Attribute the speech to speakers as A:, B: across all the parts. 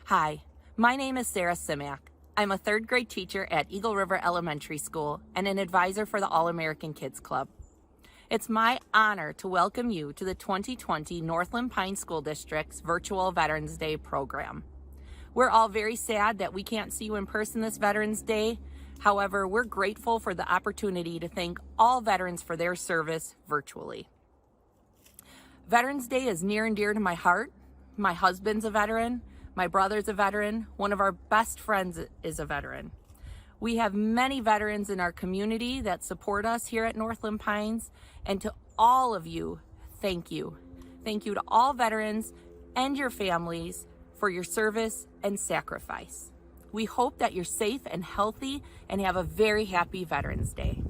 A: Hi, my name is Sarah Simak. I'm a third grade teacher at Eagle River Elementary School and an advisor for the All-American Kids Club. It's my honor to welcome you to the 2020 Northland Pines School District's Virtual Veterans Day program. We're all very sad that we can't see you in person this Veterans Day. However, we're grateful for the opportunity to thank all veterans for their service virtually. Veterans Day is near and dear to my heart. My husband's a veteran. My brother's a veteran. One of our best friends is a veteran. We have many veterans in our community that support us here at Northland Pines. And to all of you, thank you. Thank you to all veterans and your families for your service and sacrifice. We hope that you're safe and healthy and have a very happy Veterans Day.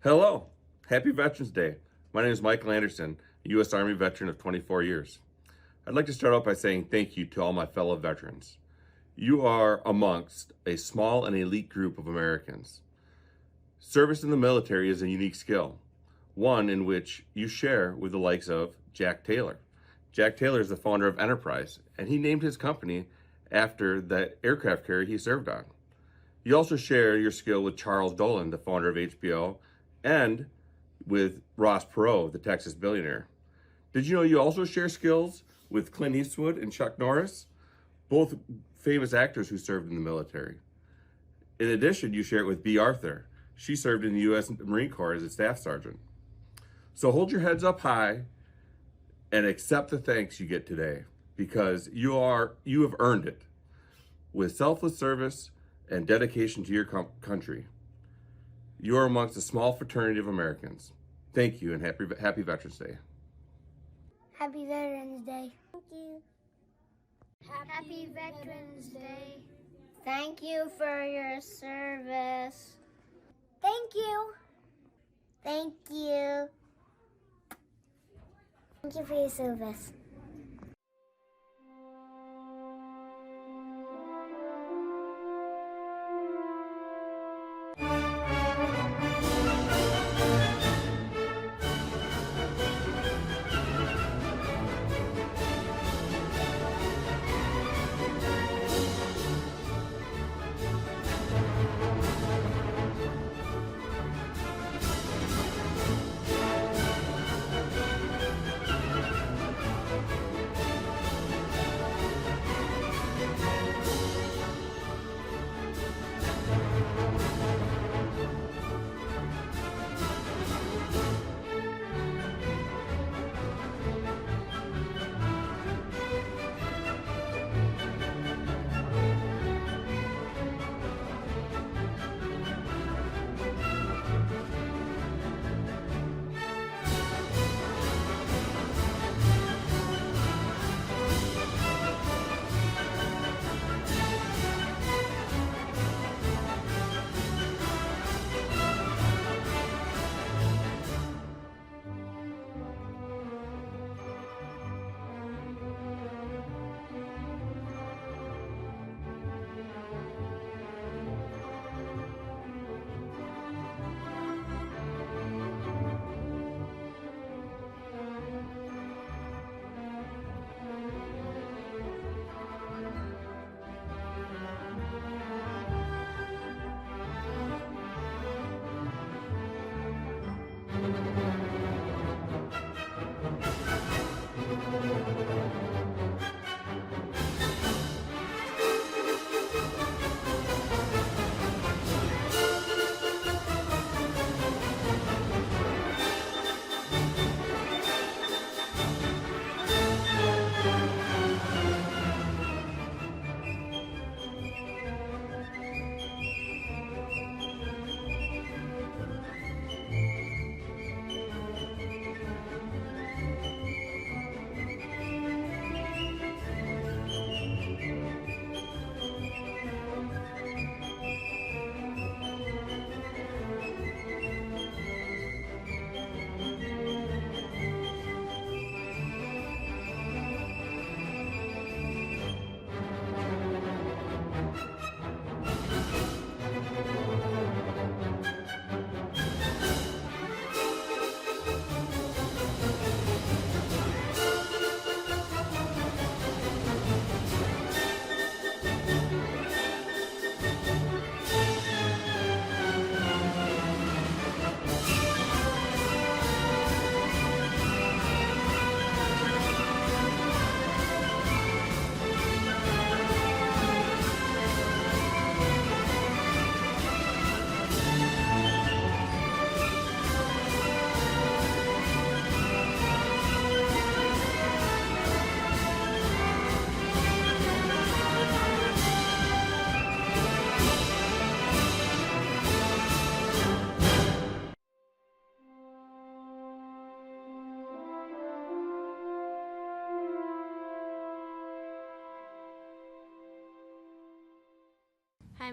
B: Hello, happy Veterans Day. My name is Michael Anderson, a U.S. Army veteran of 24 years. I'd like to start out by saying thank you to all my fellow veterans. You are amongst a small and elite group of Americans. Service in the military is a unique skill, one in which you share with the likes of Jack Taylor. Jack Taylor is the founder of Enterprise, and he named his company after the aircraft carrier he served on. You also share your skill with Charles Dolan, the founder of HBO, and with Ross Perot, the Texas billionaire. Did you know you also share skills with Clint Eastwood and Chuck Norris, both famous actors who served in the military? In addition, you share it with Bea Arthur. She served in the U.S. Marine Corps as a staff sergeant. So hold your heads up high and accept the thanks you get today, because you have earned it with selfless service and dedication to your country. You are amongst a small fraternity of Americans. Thank you, and happy Veterans Day.
C: Happy Veterans Day. Thank you. Happy Veterans Day. Thank you for your service. Thank you. Thank you. Thank you for your service.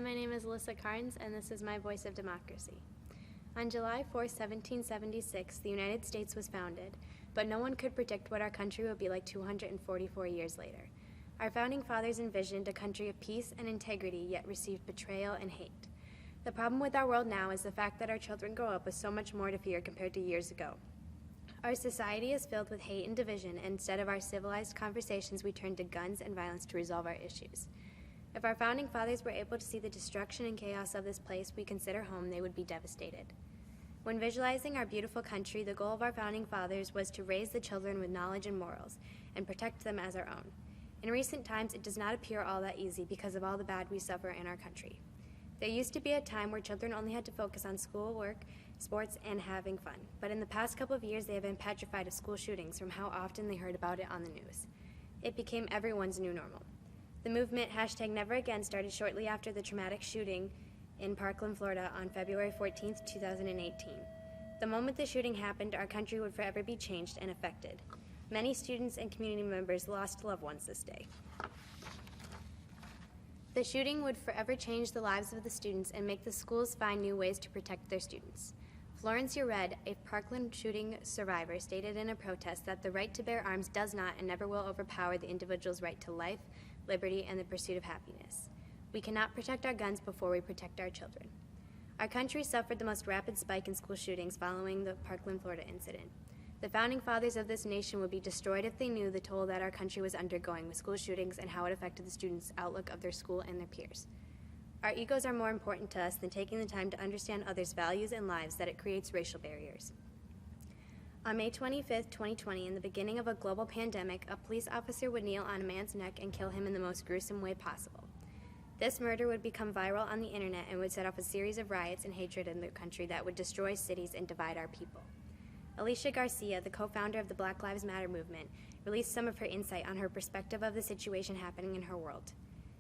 D: my name is Alyssa Carnes, and this is my Voice of Democracy. On July 4, 1776, the United States was founded, but no one could predict what our country would be like 244 years later. Our founding fathers envisioned a country of peace and integrity, yet received betrayal and hate. The problem with our world now is the fact that our children grow up with so much more to fear compared to years ago. Our society is filled with hate and division, and instead of our civilized conversations, we turn to guns and violence to resolve our issues. If our founding fathers were able to see the destruction and chaos of this place we consider home, they would be devastated. When visualizing our beautiful country, the goal of our founding fathers was to raise the children with knowledge and morals, and protect them as our own. In recent times, it does not appear all that easy because of all the bad we suffer in our country. There used to be a time where children only had to focus on school, work, sports, and having fun. But in the past couple of years, they have been petrified of school shootings from how often they heard about it on the news. It became everyone's new normal. The movement #NeverAgain started shortly after the traumatic shooting in Parkland, Florida on February 14, 2018. The moment the shooting happened, our country would forever be changed and affected. Many students and community members lost loved ones this day. The shooting would forever change the lives of the students and make the schools find new ways to protect their students. Florence Ured, a Parkland shooting survivor, stated in a protest that the right to bear arms does not and never will overpower the individual's right to life, liberty, and the pursuit of happiness. We cannot protect our guns before we protect our children. Our country suffered the most rapid spike in school shootings following the Parkland, Florida incident. The founding fathers of this nation would be destroyed if they knew the toll that our country was undergoing with school shootings and how it affected the students' outlook of their school and their peers. Our egos are more important to us than taking the time to understand others' values and lives that it creates racial barriers. On May 25, 2020, in the beginning of a global pandemic, a police officer would kneel on a man's neck and kill him in the most gruesome way possible. This murder would become viral on the internet and would set off a series of riots and hatred in the country that would destroy cities and divide our people. Alicia Garcia, the co-founder of the Black Lives Matter movement, released some of her insight on her perspective of the situation happening in her world.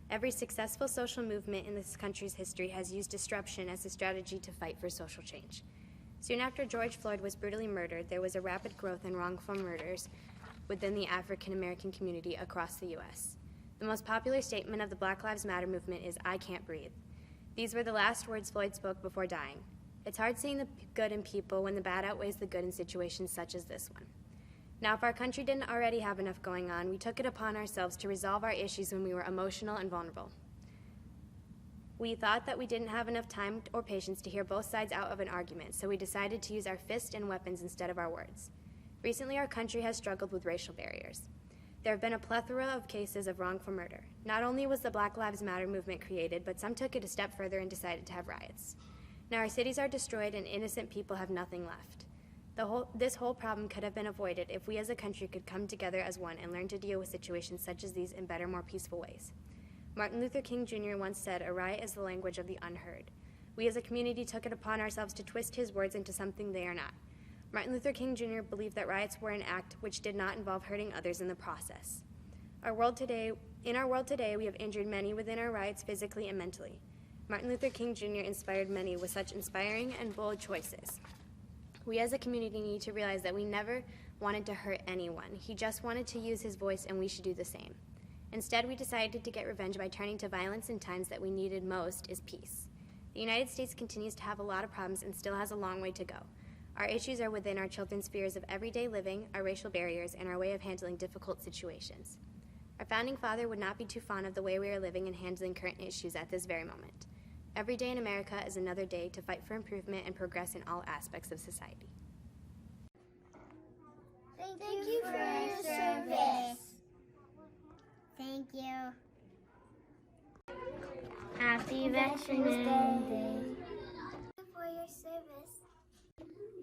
D: Every successful social movement in this country's history has used disruption as a strategy to fight for social change. Soon after George Floyd was brutally murdered, there was a rapid growth in wrongful murders within the African American community across the U.S. The most popular statement of the Black Lives Matter movement is, "I can't breathe." These were the last words Floyd spoke before dying. It's hard seeing the good in people when the bad outweighs the good in situations such as this one. Now, if our country didn't already have enough going on, we took it upon ourselves to resolve our issues when we were emotional and vulnerable. We thought that we didn't have enough time or patience to hear both sides out of an argument, so we decided to use our fists and weapons instead of our words. Recently, our country has struggled with racial barriers. There have been a plethora of cases of wrongful murder. Not only was the Black Lives Matter movement created, but some took it a step further and decided to have riots. Now our cities are destroyed and innocent people have nothing left. This whole problem could have been avoided if we as a country could come together as one and learn to deal with situations such as these in better, more peaceful ways. Martin Luther King Jr. once said, "A riot is the language of the unheard." We as a community took it upon ourselves to twist his words into something they are not. Martin Luther King Jr. believed that riots were an act which did not involve hurting others in the process. In our world today, we have injured many within our riots physically and mentally. Martin Luther King Jr. inspired many with such inspiring and bold choices. We as a community need to realize that we never wanted to hurt anyone. He just wanted to use his voice, and we should do the same. Instead, we decided to get revenge by turning to violence in times that we needed most is peace. The United States continues to have a lot of problems and still has a long way to go. Our issues are within our children's fears of everyday living, our racial barriers, and our way of handling difficult situations. Our founding father would not be too fond of the way we are living and handling current issues at this very moment. Every day in America is another day to fight for improvement and progress in all aspects of society.
C: Thank you for your service. Thank you. Happy Veterans Day. For your service.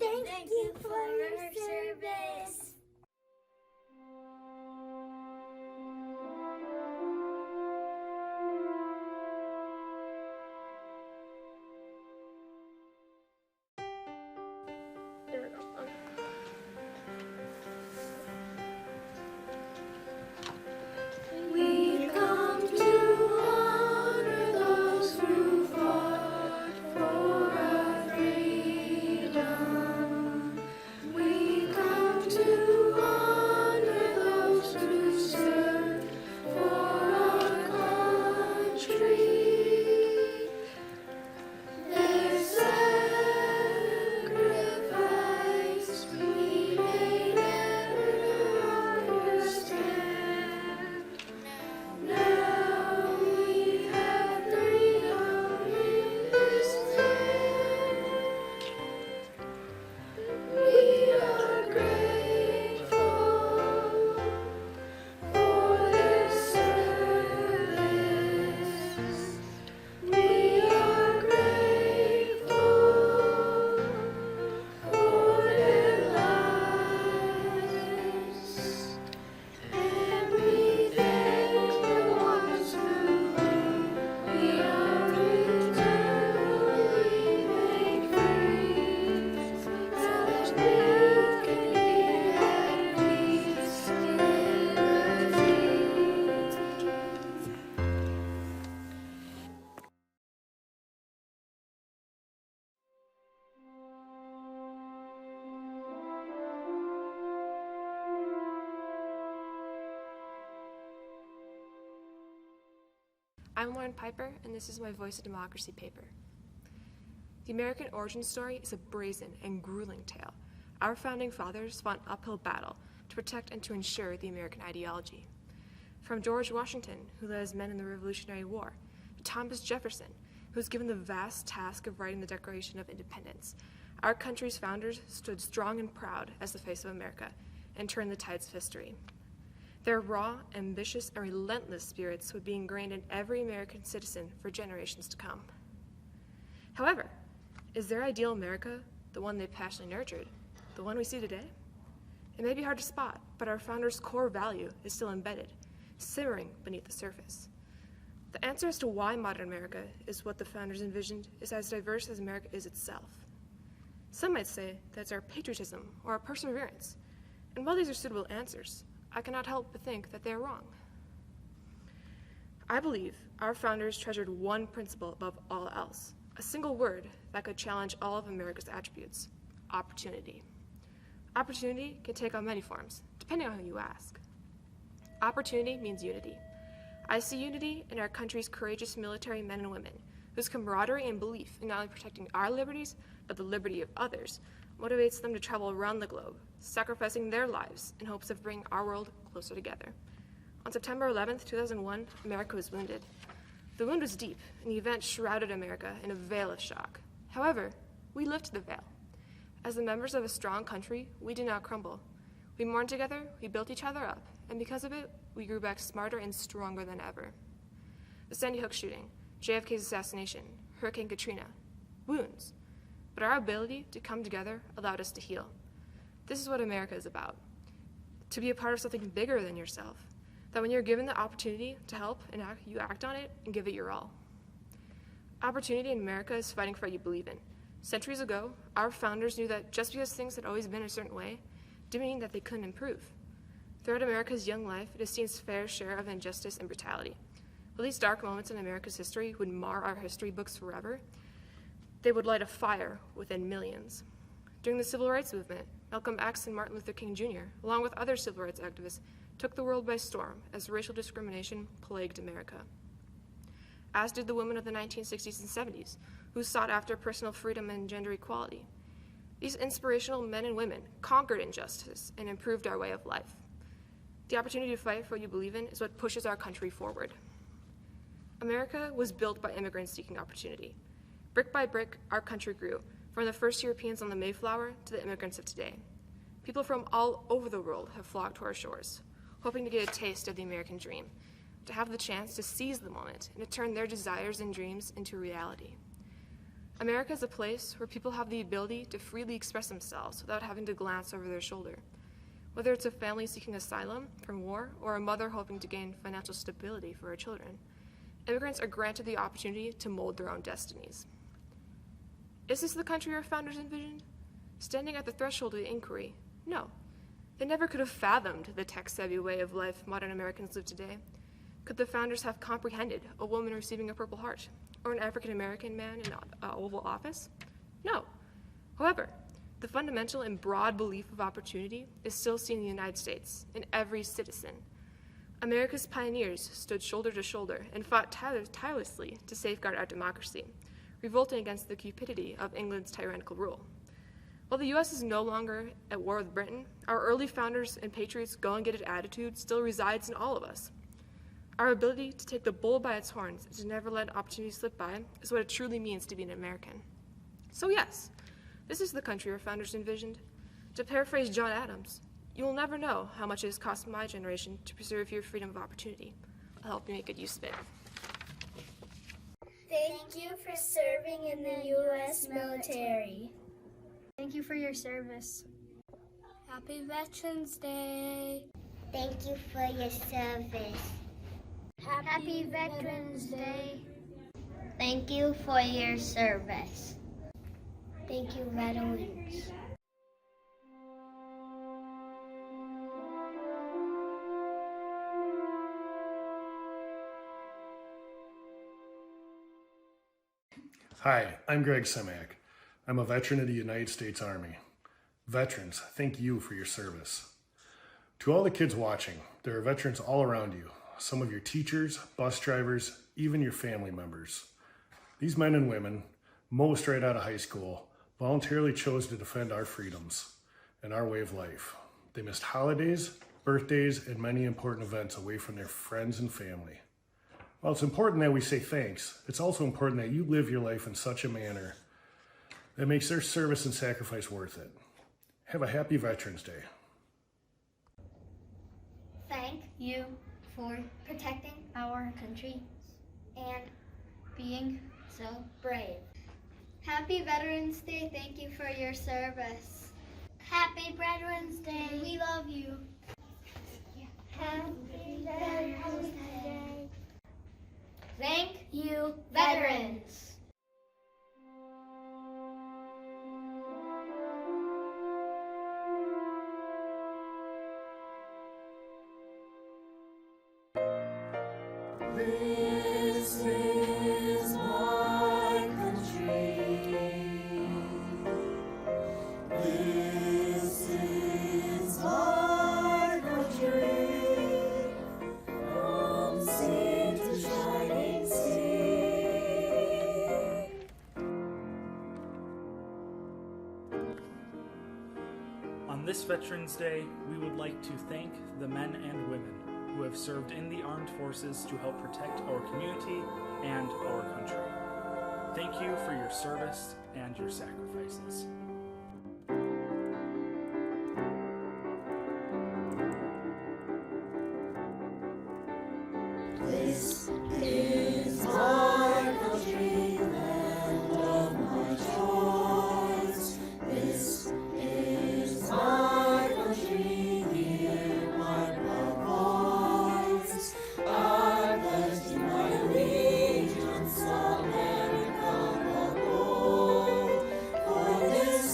C: Thank you for your service.
E: We've come to honor those who fought for our freedom. We've come to
F: I'm Lauren Piper, and this is my Voice of Democracy paper. The American origin story is a brazen and grueling tale. Our founding fathers fought an uphill battle to protect and to ensure the American ideology. From George Washington, who led his men in the Revolutionary War, to Thomas Jefferson, who was given the vast task of writing the Declaration of Independence, our country's founders stood strong and proud as the face of America and turned the tides of history. Their raw, ambitious, and relentless spirits would be ingrained in every American citizen for generations to come. However, is their ideal America, the one they passionately nurtured, the one we see today? It may be hard to spot, but our founders' core value is still embedded, simmering beneath the surface. The answer as to why modern America is what the founders envisioned is as diverse as America is itself. Some might say that it's our patriotism or our perseverance, and while these are suitable answers, I cannot help but think that they are wrong. I believe our founders treasured one principle above all else, a single word that could challenge all of America's attributes: opportunity. Opportunity can take on many forms, depending on who you ask. Opportunity means unity. I see unity in our country's courageous military men and women, whose camaraderie and belief in not only protecting our liberties, but the liberty of others, motivates them to travel around the globe, sacrificing their lives in hopes of bringing our world closer together. On September 11th, 2001, America was wounded. The wound was deep, and the event shrouded America in a veil of shock. However, we lifted the veil. As the members of a strong country, we did not crumble. We mourned together, we built each other up, and because of it, we grew back smarter and stronger than ever. The Sandy Hook shooting, JFK's assassination, Hurricane Katrina, wounds. But our ability to come together allowed us to heal. This is what America is about. To be a part of something bigger than yourself. That when you're given the opportunity to help and act, you act on it and give it your all. Opportunity in America is fighting for what you believe in. Centuries ago, our founders knew that just because things had always been a certain way, didn't mean that they couldn't improve. Throughout America's young life, it has seen its fair share of injustice and brutality. While these dark moments in America's history would mar our history books forever, they would light a fire within millions. During the Civil Rights Movement, Malcolm X and Martin Luther King Jr., along with other civil rights activists, took the world by storm as racial discrimination plagued America. As did the women of the 1960s and 70s, who sought after personal freedom and gender equality. These inspirational men and women conquered injustice and improved our way of life. The opportunity to fight for what you believe in is what pushes our country forward. America was built by immigrants seeking opportunity. Brick by brick, our country grew, from the first Europeans on the Mayflower to the immigrants of today. People from all over the world have flocked to our shores, hoping to get a taste of the American dream, to have the chance to seize the moment and to turn their desires and dreams into reality. America is a place where people have the ability to freely express themselves without having to glance over their shoulder. Whether it's a family seeking asylum from war or a mother hoping to gain financial stability for her children, immigrants are granted the opportunity to mold their own destinies. Is this the country our founders envisioned? Standing at the threshold of the inquiry, no. They never could have fathomed the tech-savvy way of life modern Americans live today. Could the founders have comprehended a woman receiving a Purple Heart or an African-American man in an Oval Office? No. However, the fundamental and broad belief of opportunity is still seen in the United States, in every citizen. America's pioneers stood shoulder to shoulder and fought tirelessly to safeguard our democracy, revolting against the cupidity of England's tyrannical rule. While the U.S. is no longer at war with Britain, our early founders and patriots' go-and-get-it attitude still resides in all of us. Our ability to take the bull by its horns and to never let an opportunity slip by is what it truly means to be an American. So yes, this is the country our founders envisioned. To paraphrase John Adams, you will never know how much it has cost my generation to preserve your freedom of opportunity. I'll help you make good use of it.
C: Thank you for serving in the U.S. military.
G: Thank you for your service. Happy Veterans Day.
C: Thank you for your service.
G: Happy Veterans Day.
C: Thank you for your service. Thank you, veterans.
H: Hi, I'm Greg Semak. I'm a veteran of the United States Army. Veterans, thank you for your service. To all the kids watching, there are veterans all around you, some of your teachers, bus drivers, even your family members. These men and women, most right out of high school, voluntarily chose to defend our freedoms and our way of life. They missed holidays, birthdays, and many important events away from their friends and family. While it's important that we say thanks, it's also important that you live your life in such a manner that makes their service and sacrifice worth it. Have a happy Veterans Day.
C: Thank you for protecting our country and being so brave. Happy Veterans Day. Thank you for your service. Happy Veterans Day. We love you. Happy Veterans Day. Thank you, veterans.
E: This is my country. This is my country. From sea to shining sea.
I: On this Veterans Day, we would like to thank the men and women who have served in the armed forces to help protect our community and our country. Thank you for your service and your sacrifices.
E: This is my country, land of my choice. This is my country, hear my proud voice. I pledge my allegiance, America the bold. For this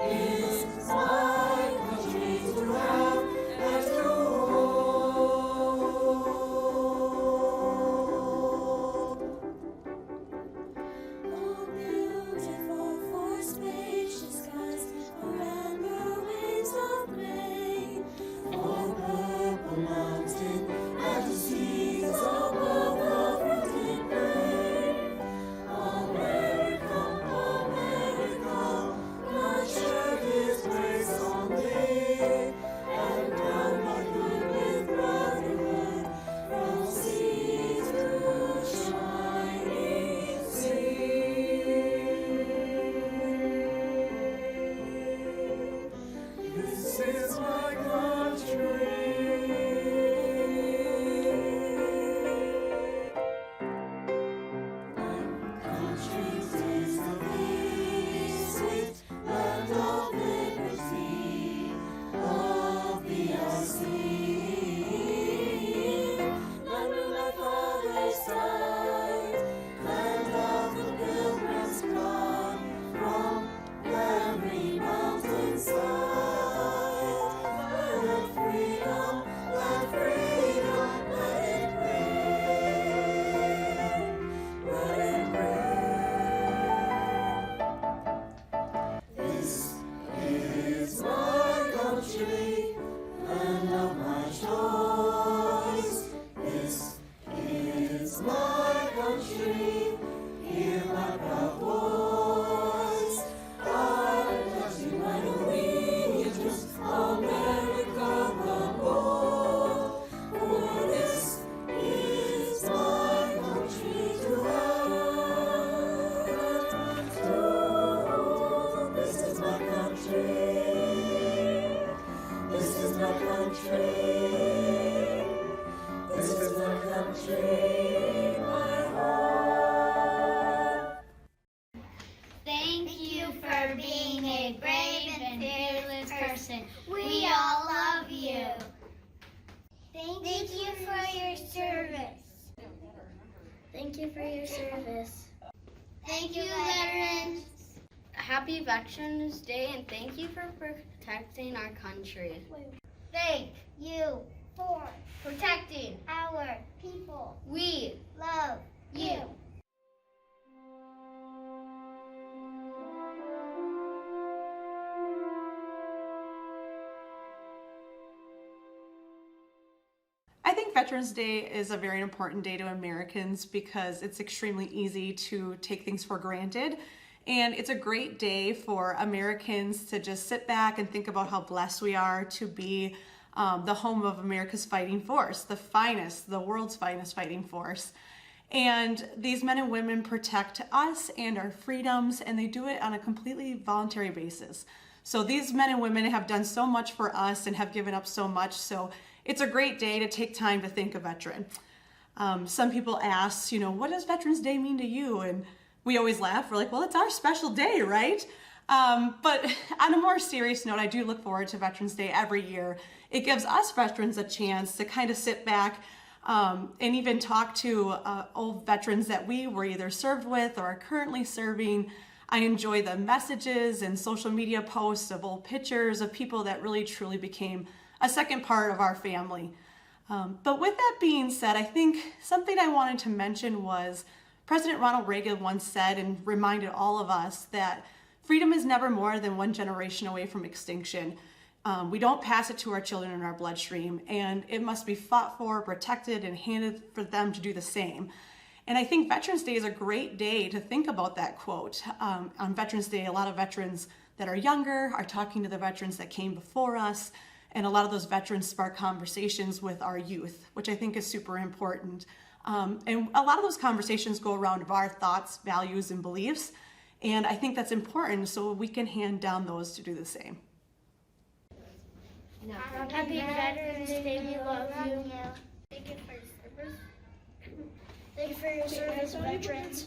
E: is my country to have and to hold. Oh, beautiful for spacious skies, for amber waves of plain, for purple mountain majesties above the fruited plain. America, America, God shared His grace on thee, and crowned by good with brotherhood, from sea to shining sea. This is my country. Country is the peace, sweet land of liberty, of the sea. Land where my fathers died, land of the pilgrims come from every mountainside. Land of freedom, let it rain, let it rain. This is my country, land of my choice. This is my country, hear my proud voice. I pledge you my allegiance, America the bold. For this is my country to have and to hold. This is my country. This is my country. This is my country, my home.
C: Thank you for being a brave and fearless person. We all love you. Thank you for your service. Thank you for your service. Thank you, veterans.
D: Happy Veterans Day and thank you for protecting our country.
C: Thank you for protecting our people.
D: We
C: Love you.
J: I think think Veterans Day is a very important day to Americans because it's extremely easy to take things for granted. And it's a great day for Americans to just sit back and think about how blessed we are to be the home of America's fighting force, the world's finest fighting force. And these men and women protect us and our freedoms, and they do it on a completely voluntary basis. So these men and women have done so much for us and have given up so much. So it's a great day to take time to thank a veteran. Some people ask, what does Veterans Day mean to you? And we always laugh. We're like, well, it's our special day, right? But on a more serious note, I do look forward to Veterans Day every year. It gives us veterans a chance to kind of sit back and even talk to old veterans that we were either served with or are currently serving. I enjoy the messages and social media posts of old pictures of people that really truly became a second part of our family. But with that being said, I think something I wanted to mention was President Ronald Reagan once said and reminded all of us that freedom is never more than one generation away from extinction. We don't pass it to our children in our bloodstream, and it must be fought for, protected, and handed for them to do the same. And I think Veterans Day is a great day to think about that quote. On Veterans Day, a lot of veterans that are younger are talking to the veterans that came before us, and a lot of those veterans spark conversations with our youth, which I think is super important. And a lot of those conversations go around our thoughts, values, and beliefs, and I think that's important so we can hand down those to do the same.
C: Happy Veterans Day, we love you. Thank you for your service. Thank you for your service, veterans.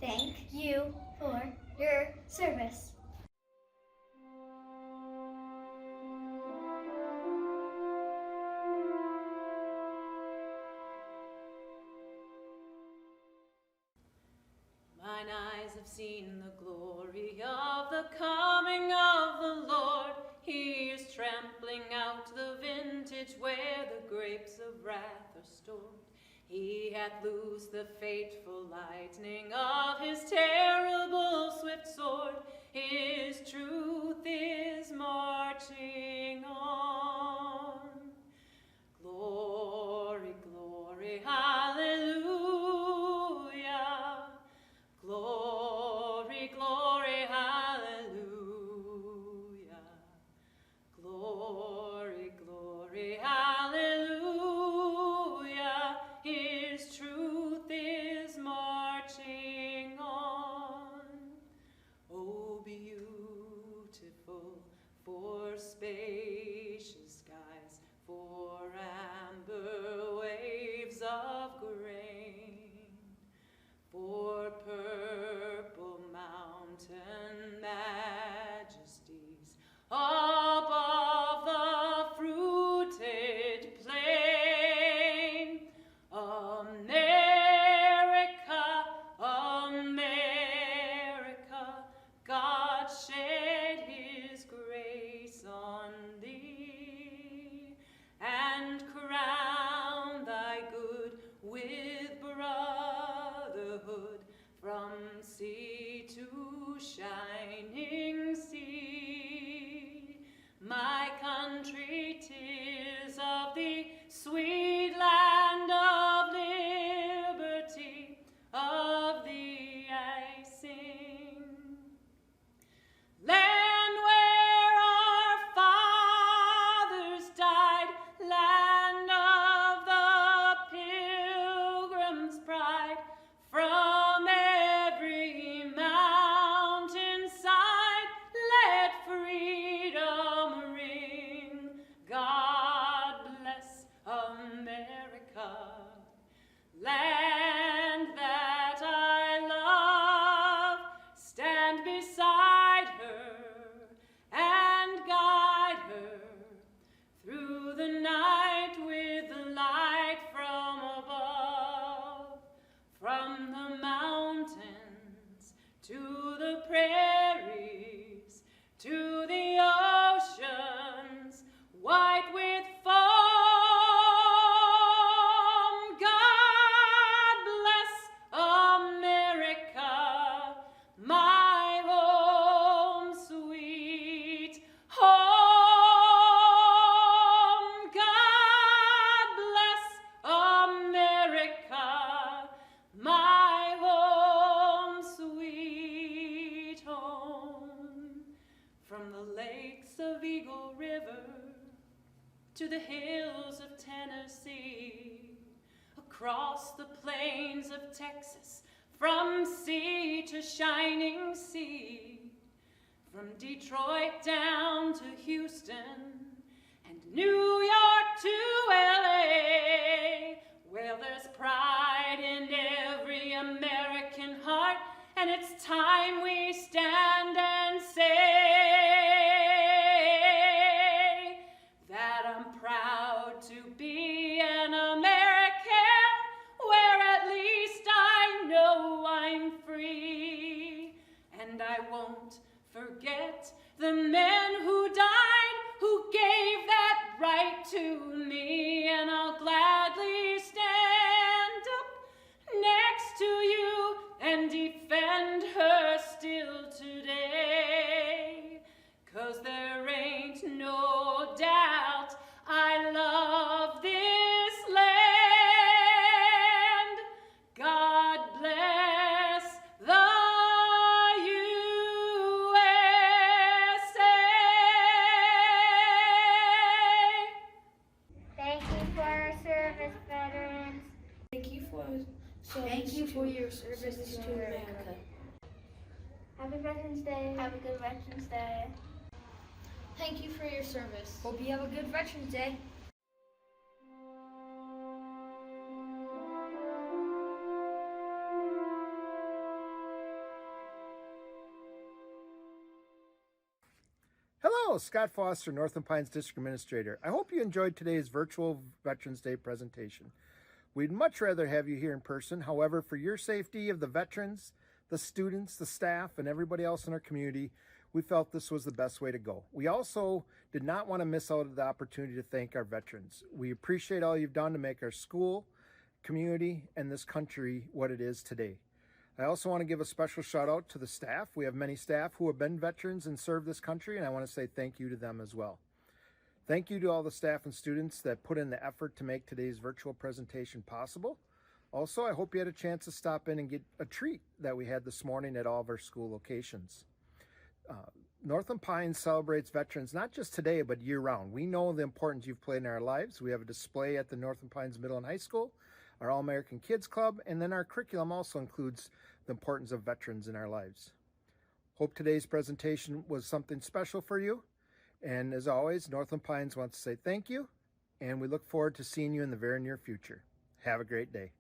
C: Thank you for your service.
K: Mine eyes have seen the glory of the coming of the Lord. He is trampling out the vintage where the grapes of wrath are stored. He hath loosed the fateful lightning of his terrible swift sword. His truth is marching on. Glory, glory, hallelujah. Glory, glory, hallelujah. Glory, glory, hallelujah. His truth is marching on. Oh, beautiful for spacious skies, for amber waves of grain, for purple mountain majesties above the fruited plain. America, America, God shed his grace on From the lakes of Eagle River to the hills of Tennessee, across the plains of Texas, from sea to shining sea, from Detroit down to Houston and New York to LA, well, there's pride in every American heart, and it's time we stand and say that I'm proud to be an American, where at least I know I'm free. And I won't forget the men who died, who gave that right to me, and I'll gladly stand up next to you and defend her still today. 'Cause there ain't no doubt I love this land. God bless the USA.
C: Thank you for our service, veterans.
G: Thank you for your service to America.
C: Happy Veterans Day. Have a good Veterans Day.
G: Thank you for your service. Hope you have a good Veterans Day.
L: Hello, Scott Foster, Northern Pines District Administrator. I hope you enjoyed today's virtual Veterans Day presentation. We'd much rather have you here in person. However, for your safety of the veterans, the students, the staff, and everybody else in our community, we felt this was the best way to go. We also did not want to miss out on the opportunity to thank our veterans. We appreciate all you've done to make our school, community, and this country what it is today. I also want to give a special shout out to the staff. We have many staff who have been veterans and served this country, and I want to say thank you to them as well. Thank you to all the staff and students that put in the effort to make today's virtual presentation possible. Also, I hope you had a chance to stop in and get a treat that we had this morning at all of our school locations. Northern Pines celebrates veterans not just today, but year-round. We know the importance you've played in our lives. We have a display at the Northern Pines Middle and High School, our All-American Kids Club, and then our curriculum also includes the importance of veterans in our lives. Hope today's presentation was something special for you. And as always, Northern Pines wants to say thank you, and we look forward to seeing you in the very near future. Have a great day.